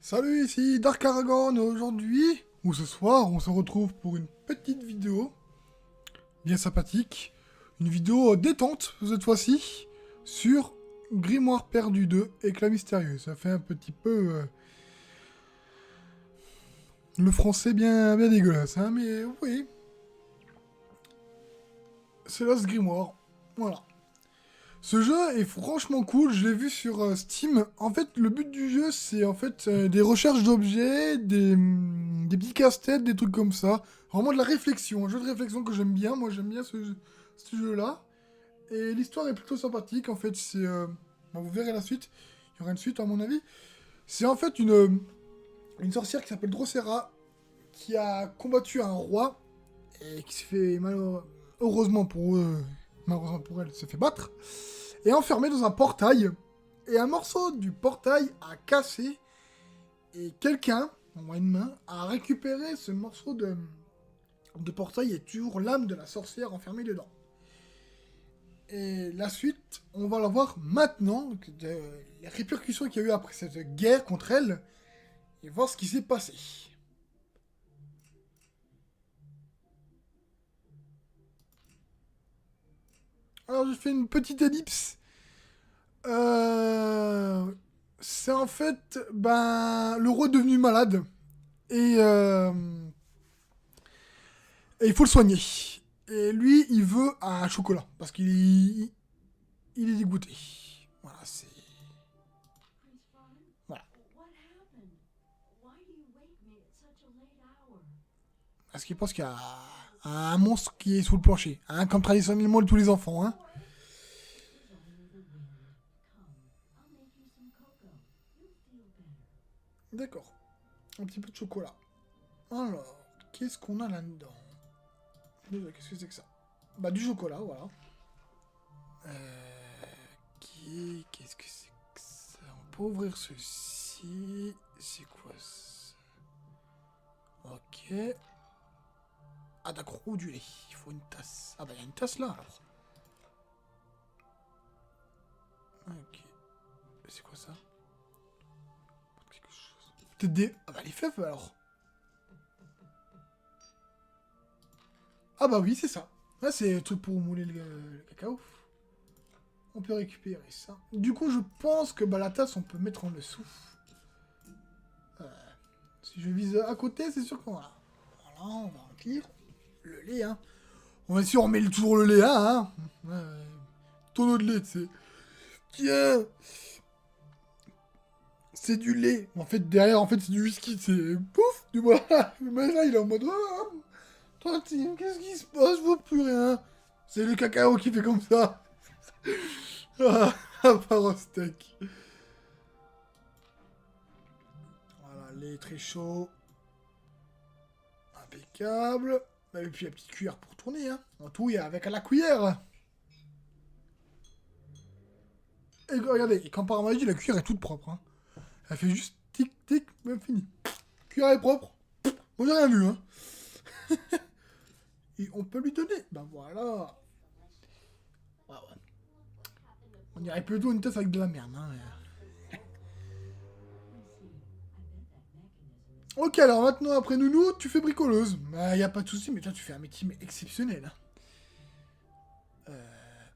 Salut, ici Dark Aragon. Aujourd'hui, ou ce soir, on se retrouve pour une petite vidéo bien sympathique. Une vidéo détente, cette fois-ci, sur Grimoire perdu 2, Éclat mystérieux. Ça fait un petit peu... le français bien dégueulasse, hein, mais oui. C'est là ce Grimoire. Voilà. Ce jeu est franchement cool, je l'ai vu sur Steam. En fait, le but du jeu, c'est en fait des recherches d'objets, des petits casse-têtes, des trucs comme ça. Vraiment de la réflexion, un jeu de réflexion que j'aime bien. Moi, j'aime bien ce jeu-là. Et l'histoire est plutôt sympathique. En fait, c'est... bah, vous verrez la suite. Il y aura une suite, à mon avis. C'est en fait une sorcière qui s'appelle Drosera, qui a combattu un roi, et qui s'est fait, heureusement pour eux, malheureusement pour elle, se fait battre, et enfermée dans un portail. Et un morceau du portail a cassé, et quelqu'un, en une main, a récupéré ce morceau de portail et toujours l'âme de la sorcière enfermée dedans. Et la suite, on va la voir maintenant, les répercussions qu'il y a eu après cette guerre contre elle, et voir ce qui s'est passé. Alors, je fais une petite ellipse. C'est en fait, ben, le roi est devenu malade et, et il faut le soigner. Et lui, il veut un chocolat parce il est dégoûté. Voilà, c'est voilà. Parce qu'il pense qu'il y a un monstre qui est sous le plancher, hein, comme traditionnellement tous les enfants, hein. D'accord. Un petit peu de chocolat. Alors, qu'est-ce qu'on a là-dedans? Qu'est-ce que c'est que ça? Bah, du chocolat, voilà. Qu'est-ce que c'est que ça? On peut ouvrir ceci. C'est quoi ça? Ok. Ah, d'accord, ou du lait. Il faut une tasse. Ah, bah, il y a une tasse là, alors. Ok. C'est quoi ça? Quelque chose. Peut-être des... Ah, bah, les fèves, alors. Ah, bah, oui, c'est ça. Là, c'est le truc pour mouler le cacao. On peut récupérer ça. Du coup, je pense que bah, la tasse, on peut mettre en dessous. Si je vise à côté, c'est sûr qu'on va... Voilà, on va remplir le lait, hein. On va si on met toujours le lait là, hein. Tonneau de lait, tu sais. Tiens, c'est du lait. En fait, derrière, en fait, c'est du whisky, c'est... Pouf, du moins. Mais là, il est en mode... Ah, toi, qu'est-ce qui se passe? Je vois plus rien. C'est le cacao qui fait comme ça. Ah, part au steak. Voilà, lait très chaud. Impeccable. Et puis la petite cuillère pour tourner, hein. En tout, il y a avec à la cuillère. Et regardez, et quand par magie, la cuillère est toute propre, hein. Elle fait juste tic tic, même fini. Cuillère est propre. On n'a rien vu, hein. Et on peut lui donner. Ben voilà. Ouais, ouais. On dirait plutôt une tasse avec de la merde, hein. Ok, alors maintenant, après Nounou, tu fais bricoleuse. Bah, y a pas de souci, mais toi, tu fais un métier mais exceptionnel, hein.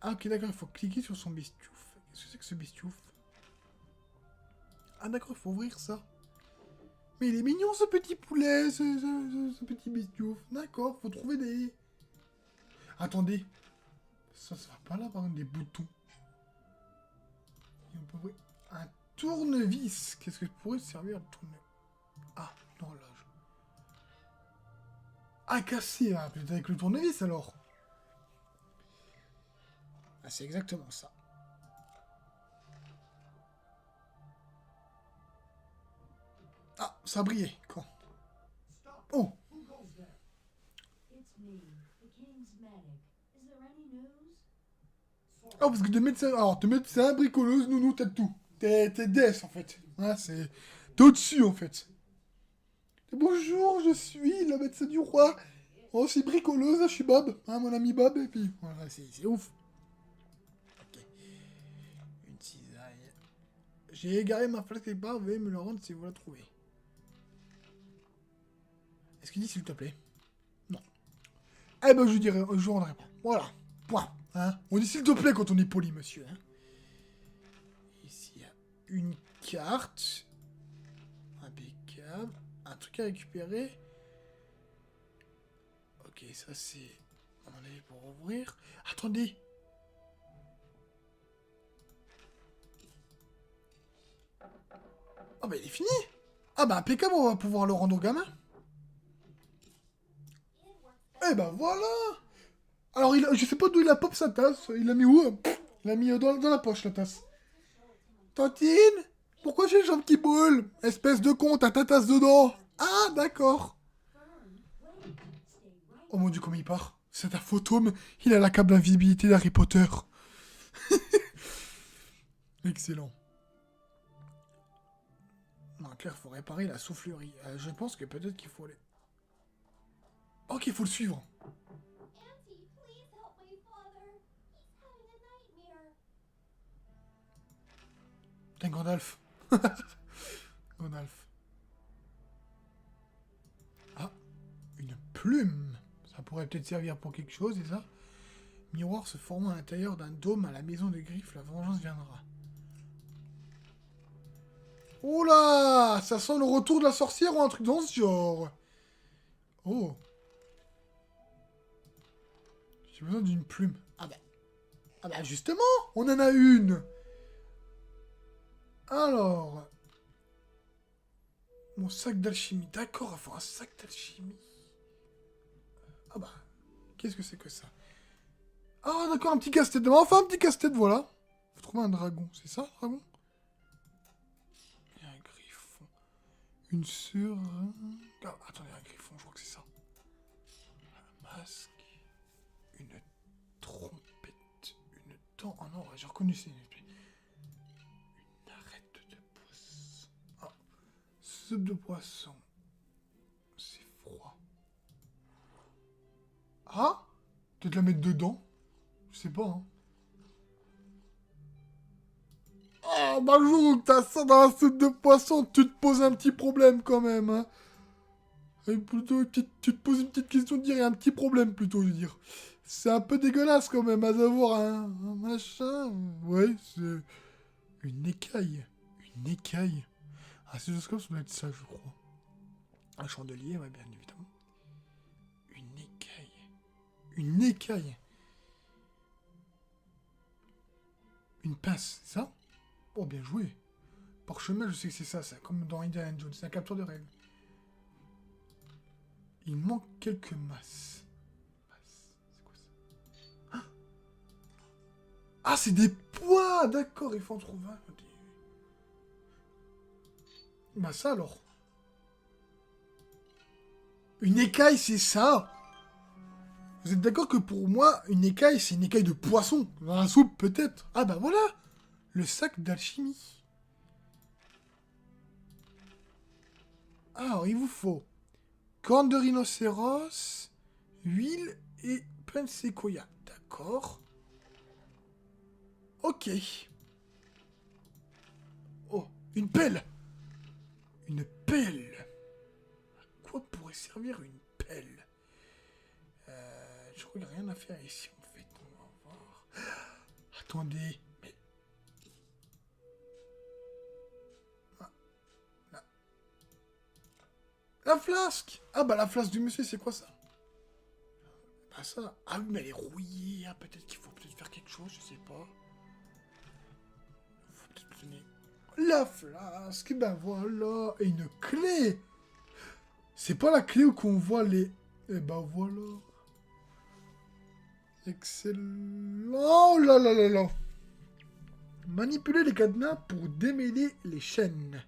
Ah, ok, d'accord, il faut cliquer sur son bistiouf. Qu'est-ce que c'est que ce bistiouf? Ah, d'accord, il faut ouvrir ça. Mais il est mignon, ce petit poulet, ce petit bistiouf. D'accord, faut trouver des... Attendez. Ça va pas là, par exemple, des boutons. Et on peut ouvrir un tournevis. Qu'est-ce que pourrait servir le tournevis? Ah, une horloge. Ah, cassé, ah, peut-être avec le tournevis, alors. Ah, c'est exactement ça. Ah, ça a brillé. Quand? Oh! Oh, parce que de médecin... Alors, de médecin, bricoleuse, Nounou, t'as tout. T'es DS, en fait. Ah, c'est... T'es au-dessus, en fait. Bonjour, je suis la médecin du roi. Oh, c'est bricoleuse, je suis Bob. Hein, mon ami Bob, et puis... Voilà, c'est ouf. Ok. Une cisaille. J'ai égaré ma flasque quelque part, veuillez me le rendre si vous la trouvez. Est-ce qu'il dit s'il te plaît? Non. Eh ben, je dirais, je rendrai pas. Voilà. Point. Hein, on dit s'il te plaît quand on est poli, monsieur. Hein. Ici, il y a une carte. Impeccable. Un truc à récupérer. Ok, ça c'est... On en avait pour ouvrir. Attendez. Ah bah il est fini. Ah bah impeccable, on va pouvoir le rendre au gamin. Eh ben voilà. Alors, je sais pas d'où il a pop sa tasse. Il l'a mis où? Il l'a mis dans la poche, la tasse. Tantine, pourquoi j'ai les jambes qui brûlent? Espèce de con, t'as ta tasse dedans. Ah, d'accord. Oh mon dieu, comment il part. C'est un fantôme. Il a la cape d'invisibilité d'Harry Potter. Excellent. Non, Claire, faut réparer la soufflerie. Je pense que peut-être qu'il faut aller... Ok, il faut le suivre. Putain, Gandalf. Gandalf. Ah, une plume. Ça pourrait peut-être servir pour quelque chose, et ça? Miroir se formant à l'intérieur d'un dôme à la maison des griffes, la vengeance viendra. Oh là, ça sent le retour de la sorcière ou un truc dans ce genre. Oh. J'ai besoin d'une plume. Ah bah justement, on en a une. Alors. Mon sac d'alchimie. D'accord, il faut un sac d'alchimie. Ah bah, qu'est-ce que c'est que ça? Ah d'accord, un petit casse-tête. Enfin, un petit casse-tête, voilà. Faut trouver un dragon. C'est ça, le dragon? Il y a un griffon. Une seringue. Ah, attendez, un griffon, je crois que c'est ça. Un masque. Une trompette. Une dent. Oh non, j'ai reconnu, c'est une arête de poisson. Ah, soupe de poisson. C'est froid. Ah, peut-être la mettre dedans. Je sais pas, hein. Ah, bah, le jour où t'as ça dans la soupe de poisson, tu te poses un petit problème quand même, hein. Et plutôt, tu te poses une petite question de dire, et un petit problème plutôt, je veux dire. C'est un peu dégueulasse quand même, à savoir un machin. Ouais, c'est une écaille. Une écaille. Un stéthoscope, ça doit être ça, je crois. Un chandelier, ouais, bien évidemment. Une écaille. Une écaille. Une pince, c'est ça? Oh, bien joué. Parchemin, je sais que c'est ça, c'est comme dans Indiana Jones, c'est un capteur de rêve. Il manque quelques masses. C'est quoi ça? Ah, c'est des poids! D'accord, il faut en trouver un. Bah ça alors. Une écaille, c'est ça! Vous êtes d'accord que pour moi, une écaille, c'est une écaille de poisson? Dans la soupe, peut-être? Ah bah voilà! Le sac d'alchimie. Alors, il vous faut corne de rhinocéros, huile et pain de séquoia. D'accord. Ok. Oh, une pelle! Une pelle! À quoi pourrait servir une pelle? Je crois qu'il n'y a rien à faire ici, en fait. On va voir. Attendez, mais... Ah, la flasque! Ah bah la flasque du monsieur, c'est quoi ça? Bah ça... Ah oui, mais elle est rouillée. Ah, peut-être qu'il faut peut-être faire quelque chose, je sais pas. Faut peut-être donner... La flasque, ben voilà. Et une clé! C'est pas la clé où qu'on voit les... Eh ben voilà. Excellent. Oh là là là là. Manipuler les cadenas pour démêler les chaînes.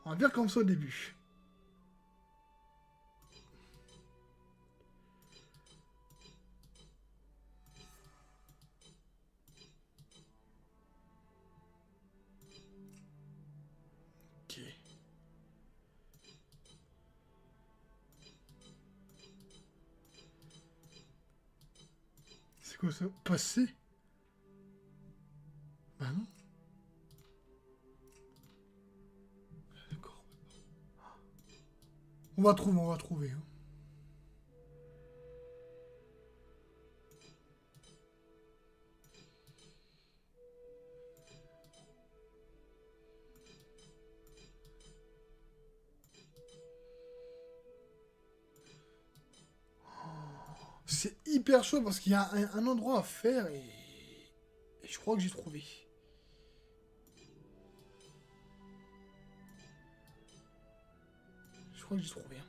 On va dire comme ça au début. Ok. C'est quoi ça? Passer? Bah non. On va trouver. Hein. C'est hyper chaud parce qu'il y a un endroit à faire et je crois que j'ai trouvé. Je crois que j'ai trouvé. Hein.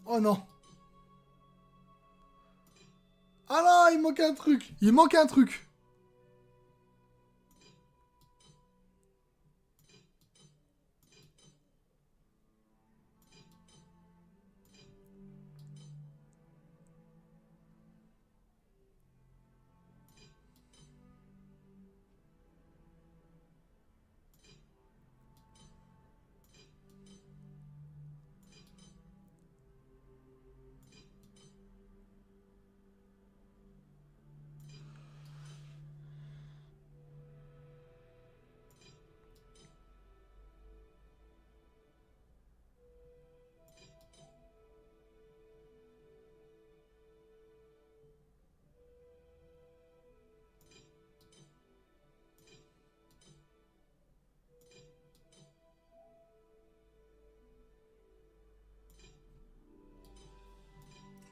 Oh non. Ah là, il manque un truc. Il manque un truc.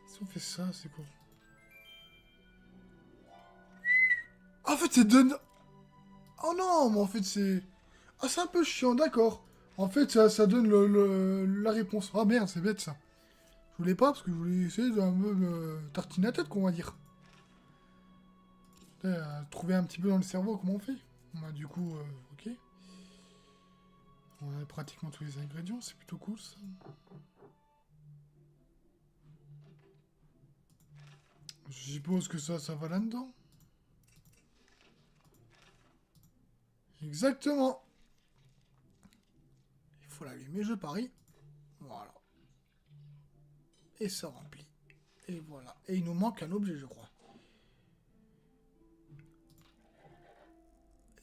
Si on fait ça, c'est quoi? Ah, en fait, c'est donne. Oh non, mais en fait, c'est... Ah, c'est un peu chiant, d'accord. En fait, ça donne la réponse. Ah merde, c'est bête, ça. Je voulais pas, parce que je voulais essayer de un peu me tartiner la tête, qu'on va dire. Trouver un petit peu dans le cerveau comment on fait. Bah, du coup, ok. On a pratiquement tous les ingrédients, c'est plutôt cool, ça. Je suppose que ça va là-dedans. Exactement. Il faut l'allumer, je parie. Voilà. Et ça remplit. Et voilà. Et il nous manque un objet, je crois.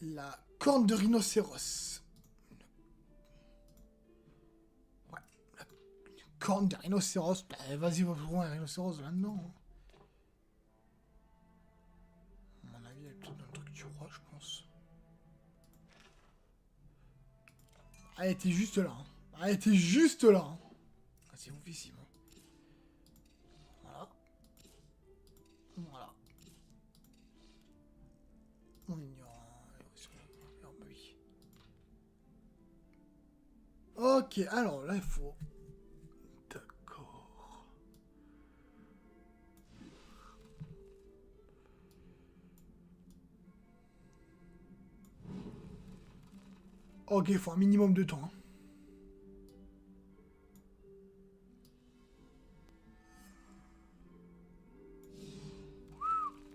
La corne de rhinocéros. Ouais. La corne de rhinocéros. Bah, vas-y, va trouver un rhinocéros là-dedans. Hein. À mon avis, il y a peut-être un truc du roi, je pense. Ah, elle était juste là. Hein. Ah, elle était juste là. Hein. Ah, c'est oufissime. Hein. Voilà. Voilà. On ignore. Oui. Ok, alors là, il faut... D'accord. Ok, il faut un minimum de temps. Hein.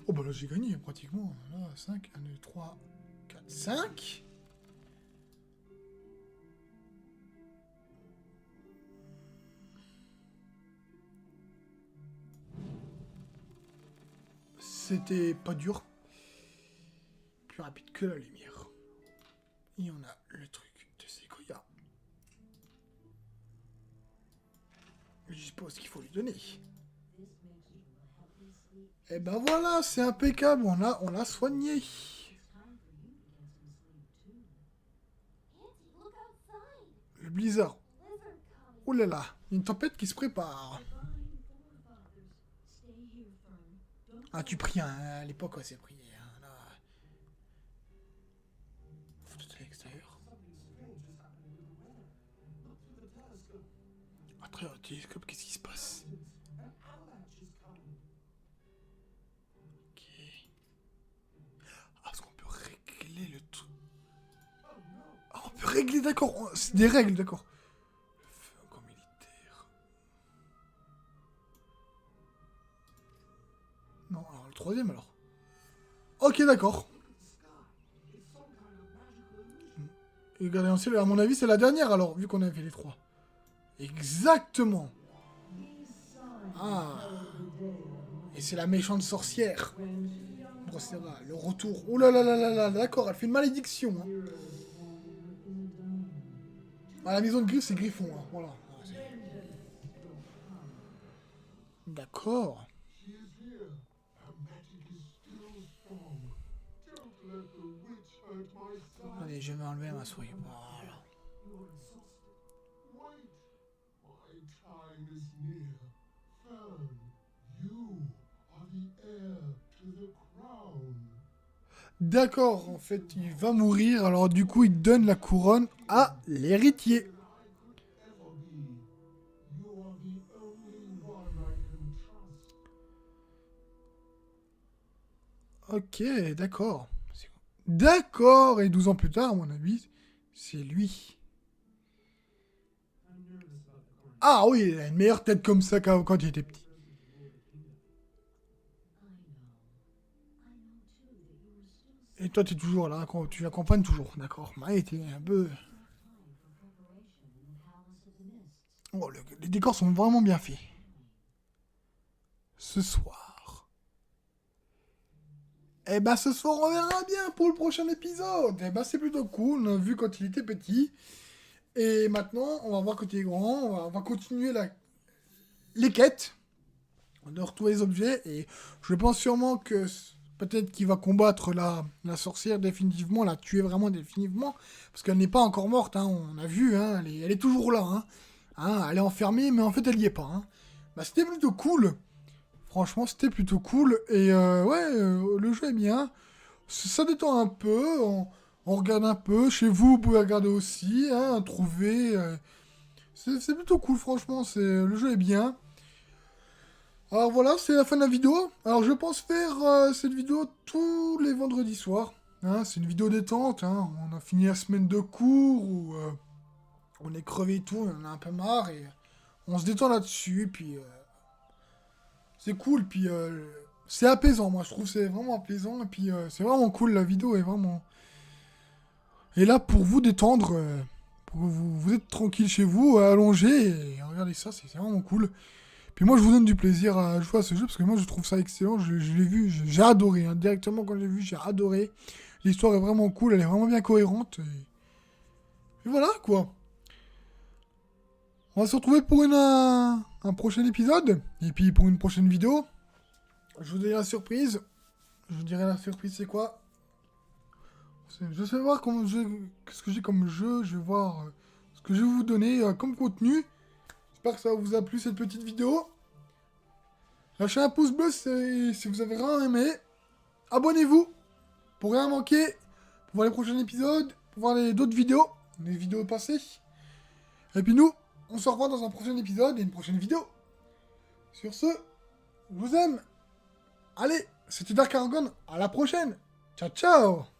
Oh bah là j'ai gagné pratiquement. Là, 5, 1, 2, 3, 4, 5. C'était pas dur. Plus rapide que la lumière. Et on a le truc de Sequoia. Je suppose qu'il faut lui donner. Et ben voilà, c'est impeccable, on l'a soigné. Le blizzard. Oh là là, une tempête qui se prépare. Ah, tu pries, hein, à l'époque, ouais, c'est prié. Hein, là. Faut tout à l'extérieur. À travers le télescope, qu'est-ce qui se passe? Ok. Ah, est-ce qu'on peut régler le truc? Ah, on peut régler, d'accord. C'est des règles, d'accord. Le feu encore militaire. Non, alors le troisième alors. Ok, d'accord. Et Gardien Ciel, à mon avis, c'est la dernière, alors, vu qu'on a fait les 3. Exactement. Ah. Et c'est la méchante sorcière. Drosera, le retour. Oh là là là là là, d'accord, elle fait une malédiction. Hein. À la maison de Griff, c'est Griffon. Hein. Voilà. D'accord. Allez, je vais enlever ma souris. Voilà. D'accord, en fait, il va mourir, alors du coup, il donne la couronne à l'héritier. Ok, d'accord. D'accord, et 12 ans plus tard, à mon avis, c'est lui. Ah oui, il a une meilleure tête comme ça quand il était petit. Et toi, tu es toujours là, tu l'accompagnes toujours, d'accord. Ouais, t'es un peu... Oh, les décors sont vraiment bien faits. Ce soir. Eh ben, ce soir, on verra bien pour le prochain épisode. Eh ben, c'est plutôt cool, on a vu quand il était petit. Et maintenant, on va voir quand il est grand, on va continuer les quêtes. On doit retrouver les objets, et je pense sûrement que peut-être qu'il va combattre la sorcière définitivement, la tuer vraiment définitivement, parce qu'elle n'est pas encore morte, hein, on a vu, hein, elle est toujours là. Hein. Hein, elle est enfermée, mais en fait, elle n'y est pas. Hein. Bah, c'était plutôt cool. Franchement, c'était plutôt cool. Et ouais, le jeu est bien. Ça détend un peu. On regarde un peu. Chez vous, vous pouvez regarder aussi. Hein, trouver. C'est plutôt cool, franchement. Le jeu est bien. Alors voilà, c'est la fin de la vidéo. Alors je pense faire cette vidéo tous les vendredis soirs. Hein, c'est une vidéo détente. Hein. On a fini la semaine de cours où on est crevé et tout. On en a un peu marre. Et on se détend là-dessus. Puis c'est cool. Puis c'est apaisant. Moi, je trouve que c'est vraiment apaisant. Et puis c'est vraiment cool. La vidéo est vraiment... Et là, pour vous détendre, pour vous êtes tranquille chez vous, allongé. Et regardez ça, c'est vraiment cool. Puis moi, je vous donne du plaisir à jouer à ce jeu parce que moi, je trouve ça excellent. Je l'ai vu, j'ai adoré. Hein. Directement, quand j'ai vu, j'ai adoré. L'histoire est vraiment cool, elle est vraiment bien cohérente. Et voilà, quoi. On va se retrouver pour un prochain épisode. Et puis, pour une prochaine vidéo. Je vous dirai la surprise. Je vous dirai la surprise, c'est quoi? Je vais voir qu'est-ce que j'ai comme jeu. Je vais voir ce que je vais vous donner comme contenu. J'espère que ça vous a plu, cette petite vidéo. Lâchez un pouce bleu si vous avez vraiment aimé. Abonnez-vous pour rien manquer, pour voir les prochains épisodes, pour voir d'autres vidéos, les vidéos passées. Et puis nous, on se revoit dans un prochain épisode et une prochaine vidéo. Sur ce, je vous aime. Allez, c'était Dark Argon, à la prochaine. Ciao, ciao.